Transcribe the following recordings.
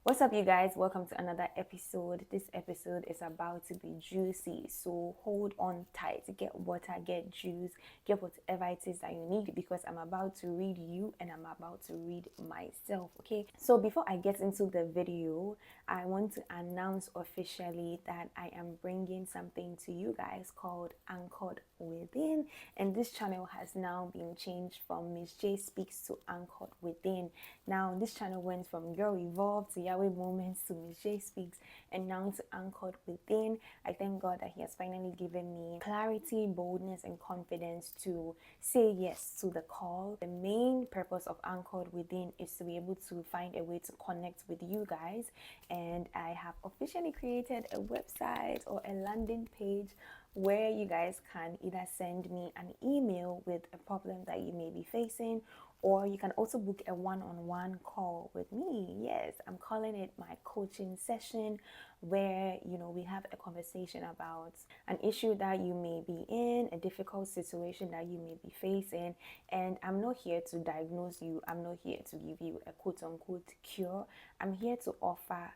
What's up, you guys? Welcome to another episode. This episode is about to be juicy, so hold on tight. Get water, get juice, get whatever it is that you need because I'm about to read you and I'm about to read myself. Okay, so before I get into the video, I want to announce officially that I am bringing something to you guys called Anchored Within, and this channel has now been changed from Miss J Speaks to Anchored Within. Now, this channel went from Girl Evolved to Yahweh Moments to Miss J Speaks and now to Anchored Within. I thank God that He has finally given me clarity, boldness, and confidence to say yes to the call. The main purpose of Anchored Within is to be able to find a way to connect with you guys, and I have officially created a website or a landing page where you guys can either send me an email with a problem that you may be facing, or you can also book a one-on-one call with me. Yes, I'm calling it my coaching session, where we have a conversation about an issue that you may be in, a difficult situation that you may be facing. And I'm not here to diagnose you, I'm not here to give you a quote-unquote cure. I'm here to offer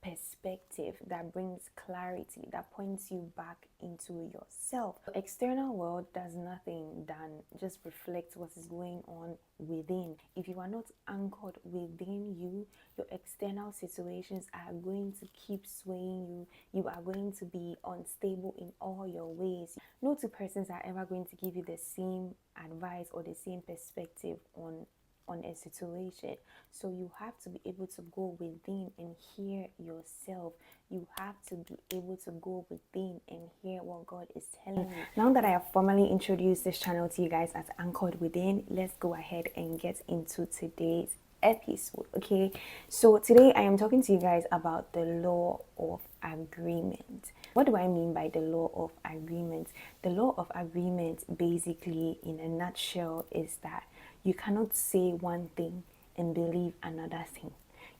perspective that brings clarity, that points you back into yourself. The external world does nothing than just reflect what is going on within. If you are not anchored within you, your external situations are going to keep swaying you. You are going to be unstable in all your ways. No two persons are ever going to give you the same advice or the same perspective on a situation. So you have to be able to go within and hear yourself. You have to be able to go within and hear what God is telling you. Now that I have formally introduced this channel to you guys as Anchored Within, let's go ahead and get into today's episode. Okay, so today I am talking to you guys about the law of agreement. What do I mean by the law of agreement? The law of agreement, basically in a nutshell, is that you cannot say one thing and believe another thing.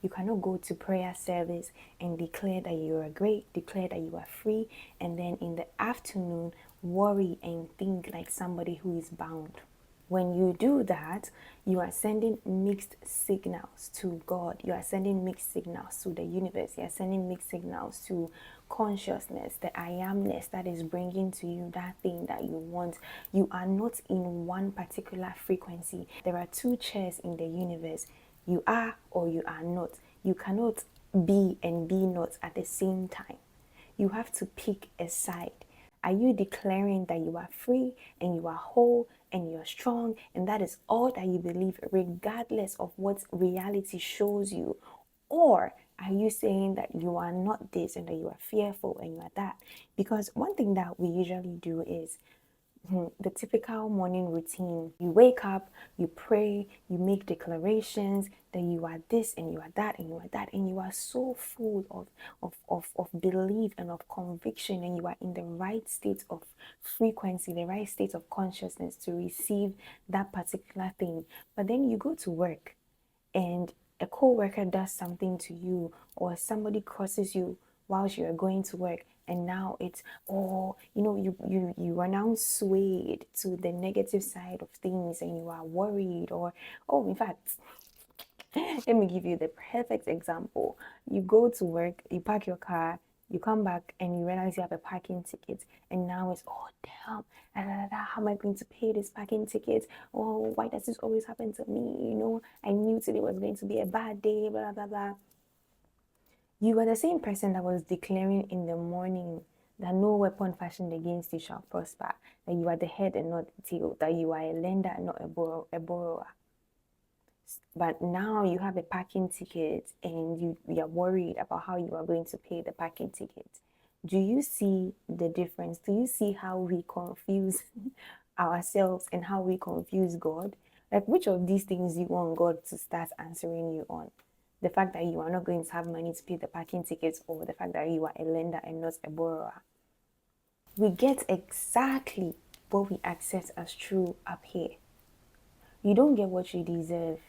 You cannot go to prayer service and declare that you are great, declare that you are free, and then in the afternoon worry and think like somebody who is bound. When you do that, you are sending mixed signals to God. You are sending mixed signals to the universe. You are sending mixed signals to consciousness, the I amness that is bringing to you that thing that you want. You are not in one particular frequency. There are two chairs in the universe. You are or you are not. You cannot be and be not at the same time. You have to pick a side. Are you declaring that you are free and you are whole and you're strong and that is all that you believe regardless of what reality shows you? Or are you saying that you are not this and that you are fearful and you are that? Because one thing that we usually do is the typical morning routine. You wake up, you pray, you make declarations that you are this and you are that and you are that, and you are so full of belief and of conviction, and you are in the right state of frequency, the right state of consciousness to receive that particular thing. But then you go to work and a co-worker does something to you, or somebody crosses you whilst you are going to work, and now it's you are now swayed to the negative side of things and you are worried. Or in fact, let me give you the perfect example. You go to work, you park your car, you come back and you realize you have a parking ticket, and now it's, oh damn, how am I going to pay this parking ticket? Oh, why does this always happen to me? I knew today was going to be a bad day, blah blah blah. You are the same person that was declaring in the morning that no weapon fashioned against you shall prosper, that you are the head and not the tail, that you are a lender and not a borrower. But now you have a parking ticket and you are worried about how you are going to pay the parking ticket. Do you see the difference? Do you see how we confuse ourselves and how we confuse God? Like, which of these things do you want God to start answering you on? The fact that you are not going to have money to pay the parking tickets, or the fact that you are a lender and not a borrower? We get exactly what we accept as true up here. You don't get what you deserve.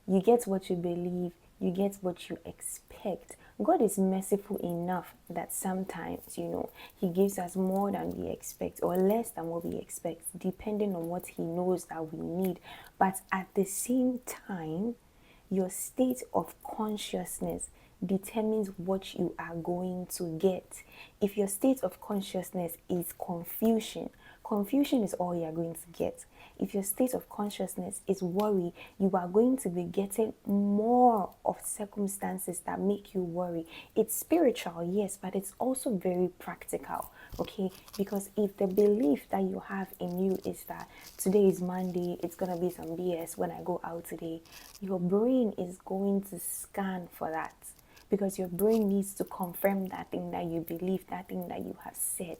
You get what you believe. You get what you expect. God is merciful enough that sometimes, He gives us more than we expect or less than what we expect, depending on what He knows that we need. But at the same time, your state of consciousness determines what you are going to get. If your state of consciousness is confusion, confusion is all you are going to get. If your state of consciousness is worry, you are going to be getting more of circumstances that make you worry. It's spiritual, yes, but it's also very practical, okay? Because if the belief that you have in you is that today is Monday, it's going to be some BS when I go out today, your brain is going to scan for that, because your brain needs to confirm that thing that you believe, that thing that you have said.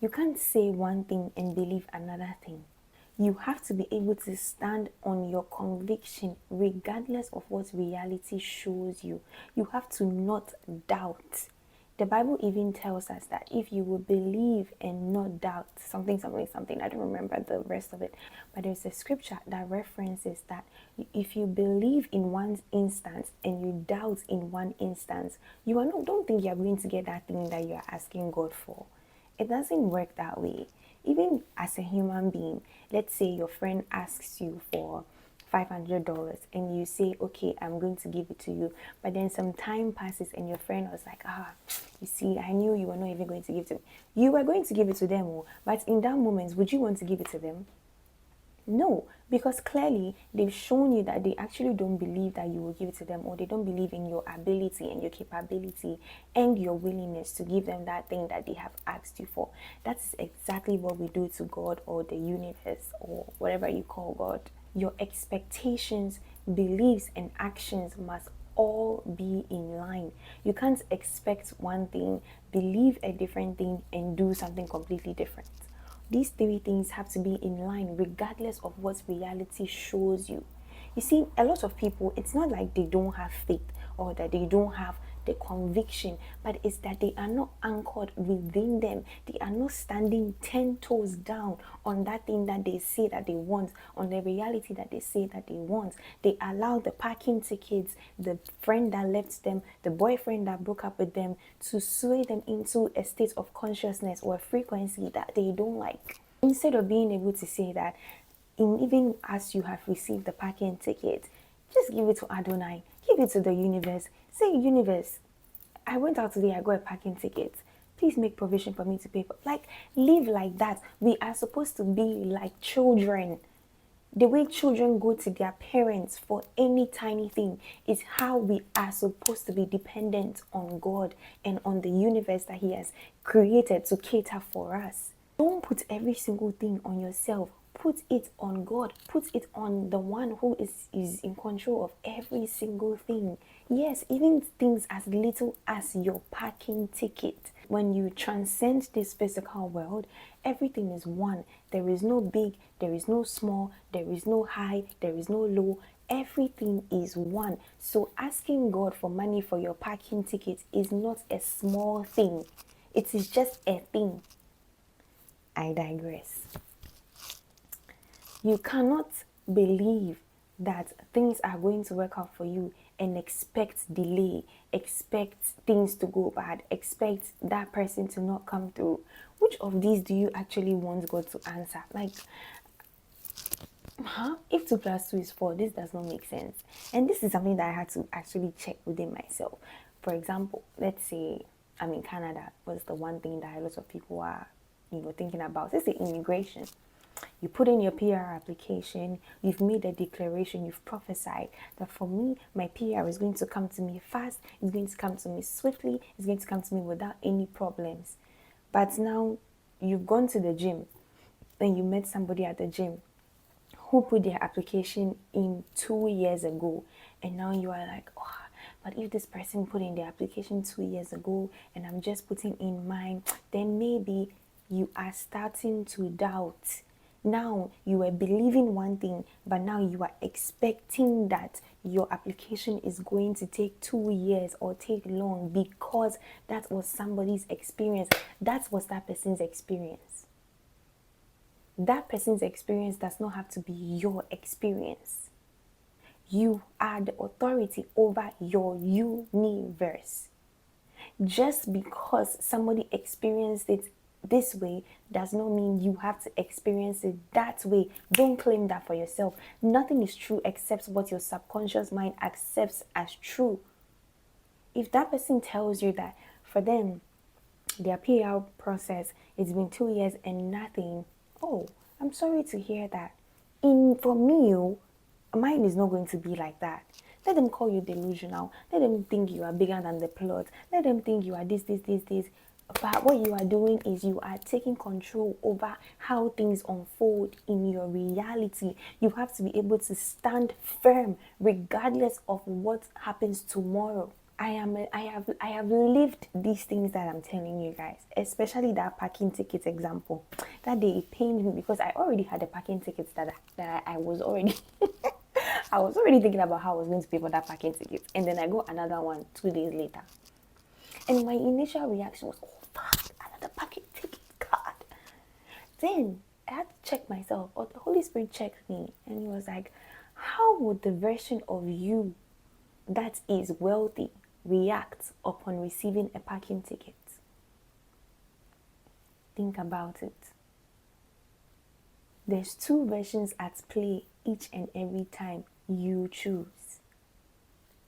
You can't say one thing and believe another thing. You have to be able to stand on your conviction regardless of what reality shows you. You have to not doubt. The Bible even tells us that if you will believe and not doubt, something, I don't remember the rest of it, but there's a scripture that references that if you believe in one instance and you doubt in one instance, don't think you're going to get that thing that you're asking God for. It doesn't work that way. Even as a human being, let's say your friend asks you for $500 and you say, okay, I'm going to give it to you. But then some time passes and your friend was like, you see, I knew you were not even going to give it to me. You were going to give it to them, but in that moment, would you want to give it to them? No, because clearly they've shown you that they actually don't believe that you will give it to them, or they don't believe in your ability and your capability and your willingness to give them that thing that they have asked you for. That's exactly what we do to God or the universe or whatever you call God. Your expectations, beliefs, and actions must all be in line. You can't expect one thing, believe a different thing, and do something completely different. These three things have to be in line regardless of what reality shows you. You see, a lot of people, it's not like they don't have faith or that they don't have the conviction, but it's that they are not anchored within them. They are not standing 10 toes down on that thing that they say that they want, on the reality that they say that they want. They allow the parking tickets, the friend that left them, the boyfriend that broke up with them to sway them into a state of consciousness or a frequency that they don't like. Instead of being able to say that, even as you have received the parking ticket, just give it to Adonai, give it to the universe. Say, universe, I went out today, I got a parking ticket. Please make provision for me to pay for. Like, live like that. We are supposed to be like children. The way children go to their parents for any tiny thing is how we are supposed to be dependent on God and on the universe that He has created to cater for us. Don't put every single thing on yourself. Put it on God. Put it on the one who is in control of every single thing. Yes, even things as little as your parking ticket. When you transcend this physical world, everything is one. There is no big, there is no small, there is no high, there is no low. Everything is one. So asking God for money for your parking ticket is not a small thing. It is just a thing. I digress. You cannot believe that things are going to work out for you and expect delay, expect things to go bad, expect that person to not come through. Which of these do you actually want God to answer? Like, if 2 plus 2 is 4, this does not make sense. And this is something that I had to actually check within myself. For example, let's say I'm in Canada. What's the one thing that a lot of people are thinking about? It's the immigration. You put in your PR application, you've made a declaration, you've prophesied that for me, my PR is going to come to me fast, it's going to come to me swiftly, it's going to come to me without any problems. But now you've gone to the gym and you met somebody at the gym who put their application in 2 years ago, and now you are like, but if this person put in their application 2 years ago and I'm just putting in mine, then maybe you are starting to doubt. Now you were believing one thing, but now you are expecting that your application is going to take 2 years or take long because that was somebody's experience. That was that person's experience. That person's experience does not have to be your experience. You are the authority over your universe. Just because somebody experienced it this way does not mean you have to experience it that way. Don't claim that for yourself. Nothing is true except what your subconscious mind accepts as true. If that person tells you that for them, their PR process, it's been 2 years and nothing, oh, I'm sorry to hear that. For me, mine is not going to be like that. Let them call you delusional. Let them think you are bigger than the plot. Let them think you are this. But what you are doing is you are taking control over how things unfold in your reality. You have to be able to stand firm regardless of what happens tomorrow. I have lived these things that I'm telling you guys, especially that parking ticket example. That day it pained me because I already had the parking tickets that I was already I was already thinking about how I was going to pay for that parking ticket, and then I got another one 2 days later, and my initial reaction was, "Oh fuck, another parking ticket, God!" Then I had to check myself, or the Holy Spirit checked me, and he was like, "How would the version of you that is wealthy react upon receiving a parking ticket?" Think about it. There's two versions at play each and every time you choose.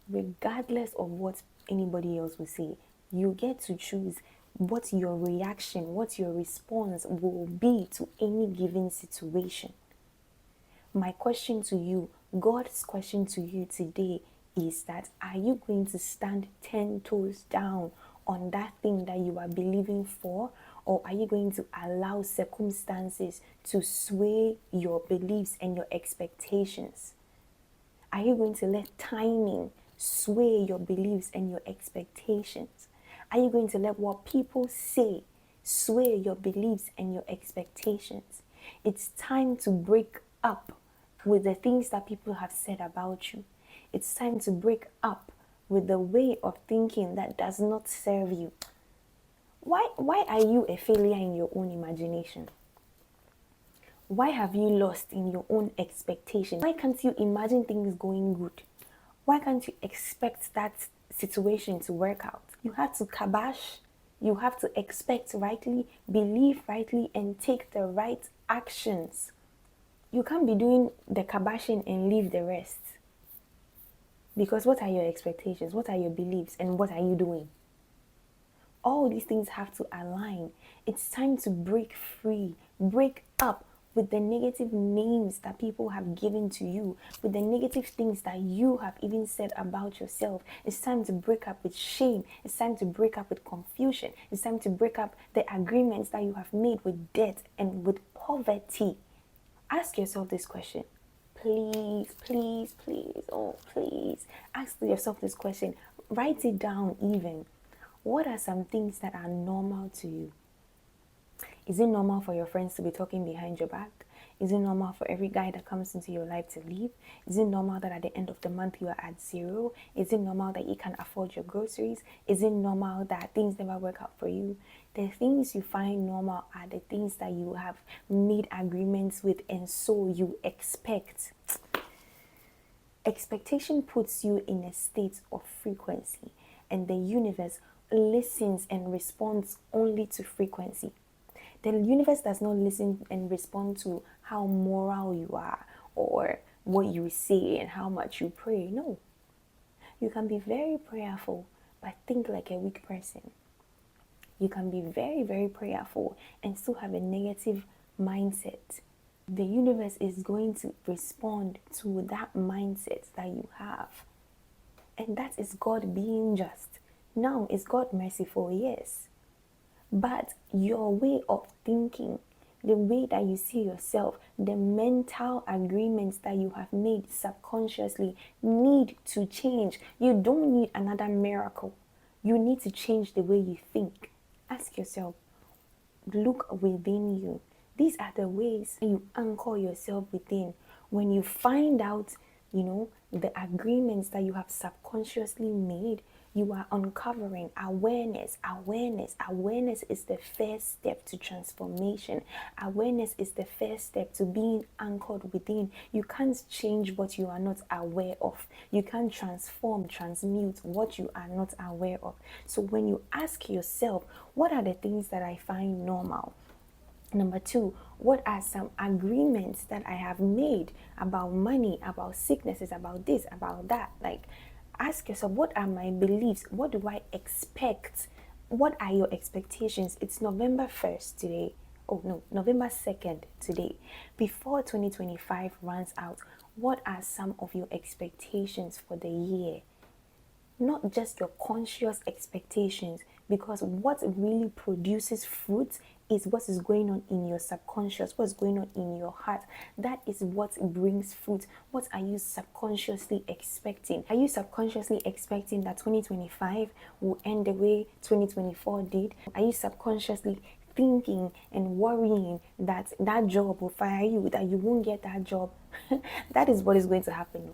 Regardless of what anybody else will say, you get to choose what your reaction, what your response will be to any given situation. My question to you, God's question to you today is that, are you going to stand 10 toes down on that thing that you are believing for? Or are you going to allow circumstances to sway your beliefs and your expectations? Are you going to let timing sway your beliefs and your expectations? Are you going to let what people say sway your beliefs and your expectations? It's time to break up with the things that people have said about you. It's time to break up with the way of thinking that does not serve you. Why are you a failure in your own imagination? Why have you lost in your own expectation? Why can't you imagine things going good? Why can't you expect that situation to work out? You have to kabash. You have to expect rightly, believe rightly, and take the right actions. You can't be doing the kabashing and leave the rest. Because what are your expectations? What are your beliefs? And what are you doing? All these things have to align. It's time to break free, break up with the negative names that people have given to you, with the negative things that you have even said about yourself. It's time to break up with shame. It's time to break up with confusion. It's time to break up the agreements that you have made with debt and with poverty. Ask yourself this question. Please, please, please, oh please. Ask yourself this question. Write it down even. What are some things that are normal to you? Is it normal for your friends to be talking behind your back? Is it normal for every guy that comes into your life to leave? Is it normal that at the end of the month you are at zero? Is it normal that you can't afford your groceries? Is it normal that things never work out for you? The things you find normal are the things that you have made agreements with, and so you expect. Expectation puts you in a state of frequency, and the universe listens and responds only to frequency. The universe does not listen and respond to how moral you are or what you say and how much you pray. No. You can be very prayerful, but think like a weak person. You can be very, very prayerful and still have a negative mindset. The universe is going to respond to that mindset that you have. And that is God being just. Now, is God merciful? Yes. But your way of thinking, the way that you see yourself, the mental agreements that you have made subconsciously need to change. You don't need another miracle. You need to change the way you think. Ask yourself, look within you. These are the ways you anchor yourself within. When you find out, the agreements that you have subconsciously made, you are uncovering awareness. Awareness is the first step to transformation. Awareness is the first step to being anchored within. You can't change what you are not aware of. You can't transmute what you are not aware of. So when you ask yourself, what are the things that I find normal? Number 2, what are some agreements that I have made about money, about sicknesses, about this, about that? Like, Ask yourself, what are my beliefs? What do I expect? What are your expectations? It's November 1st today. Oh no, November 2nd today. Before 2025 runs out, what are some of your expectations for the year? Not just your conscious expectations, because what really produces fruit is what is going on in your subconscious, what's going on in your heart. That is what brings fruit. What are you subconsciously expecting? Are you subconsciously expecting that 2025 will end the way 2024 did? Are you subconsciously thinking and worrying that that job will fire you, that you won't get that job? That is what is going to happen.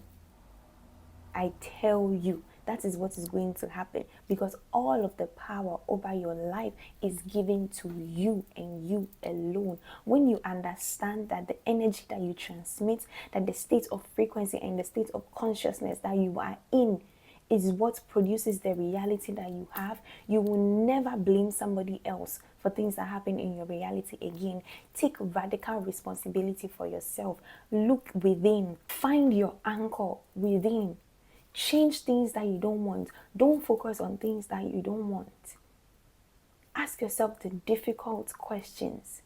I tell you, that is what is going to happen, because all of the power over your life is given to you and you alone. When you understand that the energy that you transmit, that the state of frequency and the state of consciousness that you are in is what produces the reality that you have, you will never blame somebody else for things that happen in your reality again. Take radical responsibility for yourself. Look within. Find your anchor within. Change things that you don't want. Don't focus on things that you don't want. Ask yourself the difficult questions.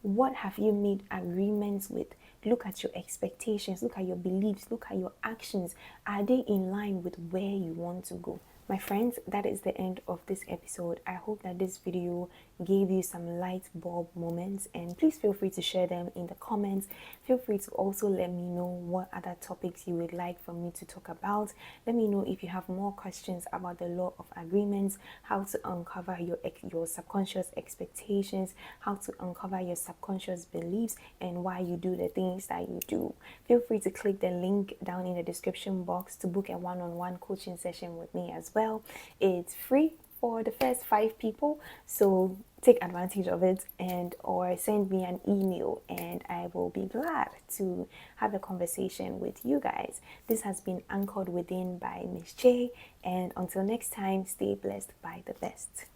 What have you made agreements with? Look at your expectations. Look at your beliefs. Look at your actions. Are they in line with where you want to go? My friends, that is the end of this episode. I hope that this video gave you some light bulb moments, and please feel free to share them in the comments. Feel free to also let me know what other topics you would like for me to talk about. Let me know if you have more questions about the law of agreements, how to uncover your subconscious expectations, how to uncover your subconscious beliefs, and why you do the things that you do. Feel free to click the link down in the description box to book a one-on-one coaching session with me as well. It's free for the first 5 people, so take advantage of it, and or send me an email and I will be glad to have a conversation with you guys. This has been Anchored Within by Miss J, and until next time, stay blessed by the best.